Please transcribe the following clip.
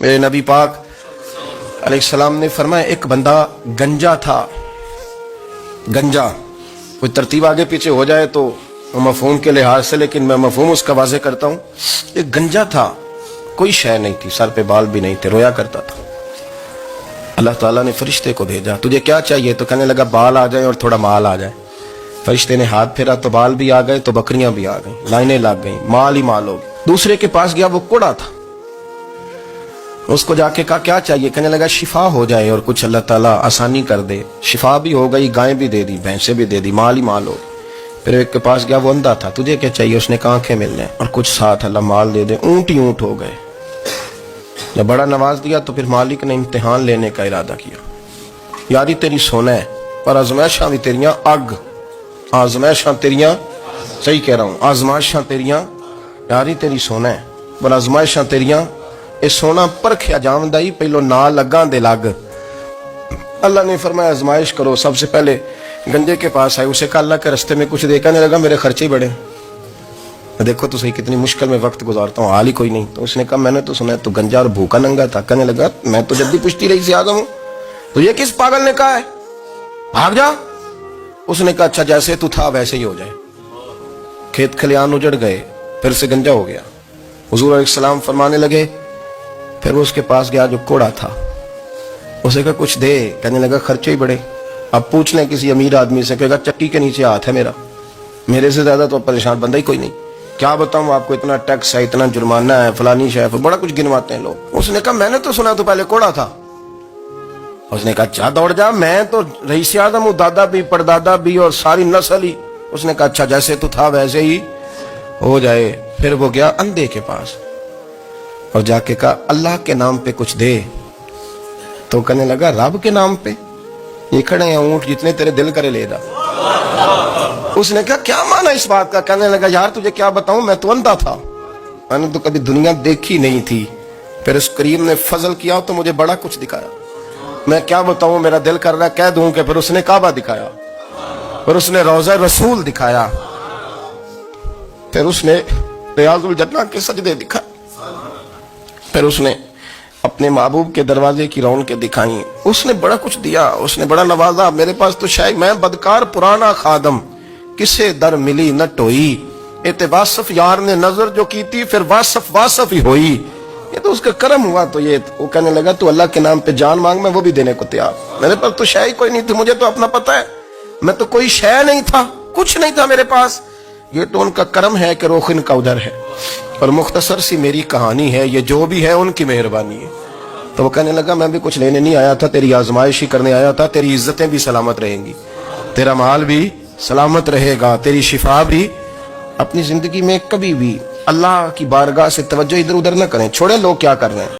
میرے نبی پاک علیہ السلام نے فرمایا ایک بندہ گنجا تھا. گنجا کوئی ترتیب آگے پیچھے ہو جائے تو مفہوم کے لحاظ سے، لیکن میں مفہوم اس کا واضح کرتا ہوں. ایک گنجا تھا، کوئی شے نہیں تھی، سر پہ بال بھی نہیں تھے، رویا کرتا تھا. اللہ تعالیٰ نے فرشتے کو بھیجا، تجھے کیا چاہیے؟ تو کہنے لگا بال آ جائیں اور تھوڑا مال آ جائے. فرشتے نے ہاتھ پھیرا تو بال بھی آ گئے تو بکریاں بھی آ گئیں، لائنیں لگ گئیں، مال ہی مال ہو گئے. دوسرے کے پاس گیا، وہ کوڑا تھا. اس کو جا کے کہا کیا چاہیے؟ کہنے لگا شفا ہو جائے اور کچھ اللہ تعالیٰ آسانی کر دے. شفا بھی ہو گئی، گائیں بھی دے دی، بھینسیں بھی دے دی، مال ہی مال ہو گئی. پھر ایک کے پاس گیا، وہ اندھا تھا، تجھے کیا چاہیے؟ اس نے کہا آنکھیں مل جائیں اور کچھ ساتھ اللہ مال دے دے. اونٹ ہی اونٹ ہو گئے. جب بڑا نواز دیا تو پھر مالک نے امتحان لینے کا ارادہ کیا. یاری تیری سونا ہے اور آزمائشاں بھی تیریاں اگ، آزمائشاں تیریاں، صحیح کہہ رہا ہوں، آزمائشاں تیریاں، یاری تیری سونا ہے اور آزمائشاں تیریاں. اے سونا پرکھیا جامدائی پہلو نہ لگاں دے لگ. اللہ نے فرمایا آزمائش کرو. سب سے پہلے گنجے کے پاس آئے، اسے کہا اللہ کے رستے میں کچھ دے. کہنے لگا میرے خرچے بڑے، دیکھو تو صحیح کتنی مشکل میں وقت گزارتا ہوں، حال ہی کوئی نہیں. تو اس نے کہا میں نے تو سنا ہے تو گنجا اور بھوکا ننگا تھا. کہنے لگا میں تو جب بھی پشتی رہی سے آدم ہوں. تو یہ کس پاگل نے کہا ہے بھاگ جا؟ اس نے کہا اچھا جیسے تو تھا ویسے ہی ہو جائے. کھیت کھلیان اجڑ گئے، پھر سے گنجا ہو گیا. حضور علیہ السلام فرمانے لگے، پھر وہ اس کے پاس گیا جو کوڑا تھا. اسے کہا کچھ دے. کہنے لگا خرچے ہی بڑے. اب پوچھ لیں کسی امیر آدمی سے، کہے گا چکی کے نیچے ہاتھ ہے میرا، میرے سے زیادہ تو پریشان بندہ ہی کوئی نہیں. کیا بتاؤں آپ کو، اتنا ٹیکس ہے، اتنا جرمانہ ہے، فلانی شے، بڑا کچھ گنواتے ہیں لوگ. اس نے کہا میں نے تو سنا تو پہلے کوڑا تھا. اس نے کہا اچھا دوڑ جا، میں تو رئیس اعظم ہوں، دادا بھی پردادا بھی اور ساری نسل ہی. اس نے کہا اچھا جیسے تو تھا ویسے ہی ہو جائے. پھر وہ گیا اندھے کے پاس اور جا کے کہا اللہ کے نام پہ کچھ دے. تو کہنے لگا رب کے نام پہ؟ یہ کھڑے ہیں اونٹ جتنے تیرے دل کرے لے جا. اس نے کہا کیا معنی اس بات کا؟ کہنے لگا یار تجھے کیا بتاؤں، میں تو اندھا تھا، میں نے تو کبھی دنیا دیکھی نہیں تھی. پھر اس کریم نے فضل کیا تو مجھے بڑا کچھ دکھایا. میں کیا بتاؤں، میرا دل کر رہا ہے کہہ دوں کہ پھر اس نے کعبہ دکھایا، پھر اس نے روضہ رسول دکھایا، پھر اس نے ریاض الجنہ کے سجدے دکھائے، پھر اس نے اپنے محبوب کے دروازے کی رونقیں دکھائیں. اس نے بڑا کچھ دیا، اس نے بڑا نوازا. میرے پاس تو شاید میں بدکار پرانا خادم، کسے در ملی نہ ٹوئی. اعتباصف یار نے نظر جو کی تھی پھر واصف ہی ہوئی. یہ تو اس کا کرم ہوا. تو یہ وہ کہنے لگا تو اللہ کے نام پہ جان مانگ، میں وہ بھی دینے کو تیار. میرے پاس تو شے ہی کوئی نہیں تھی، مجھے تو اپنا پتہ ہے، میں تو کوئی شے نہیں تھا، کچھ نہیں تھا میرے پاس. یہ تو ان کا کرم ہے کہ روخن کا ادھر ہے. اور مختصر سی میری کہانی ہے، یہ جو بھی ہے ان کی مہربانی ہے. تو وہ کہنے لگا میں بھی کچھ لینے نہیں آیا تھا، تیری آزمائش ہی کرنے آیا تھا. تیری عزتیں بھی سلامت رہیں گی، تیرا مال بھی سلامت رہے گا، تیری شفا بھی. اپنی زندگی میں کبھی بھی اللہ کی بارگاہ سے توجہ ادھر ادھر نہ کریں، چھوڑیں لوگ کیا کر رہے ہیں.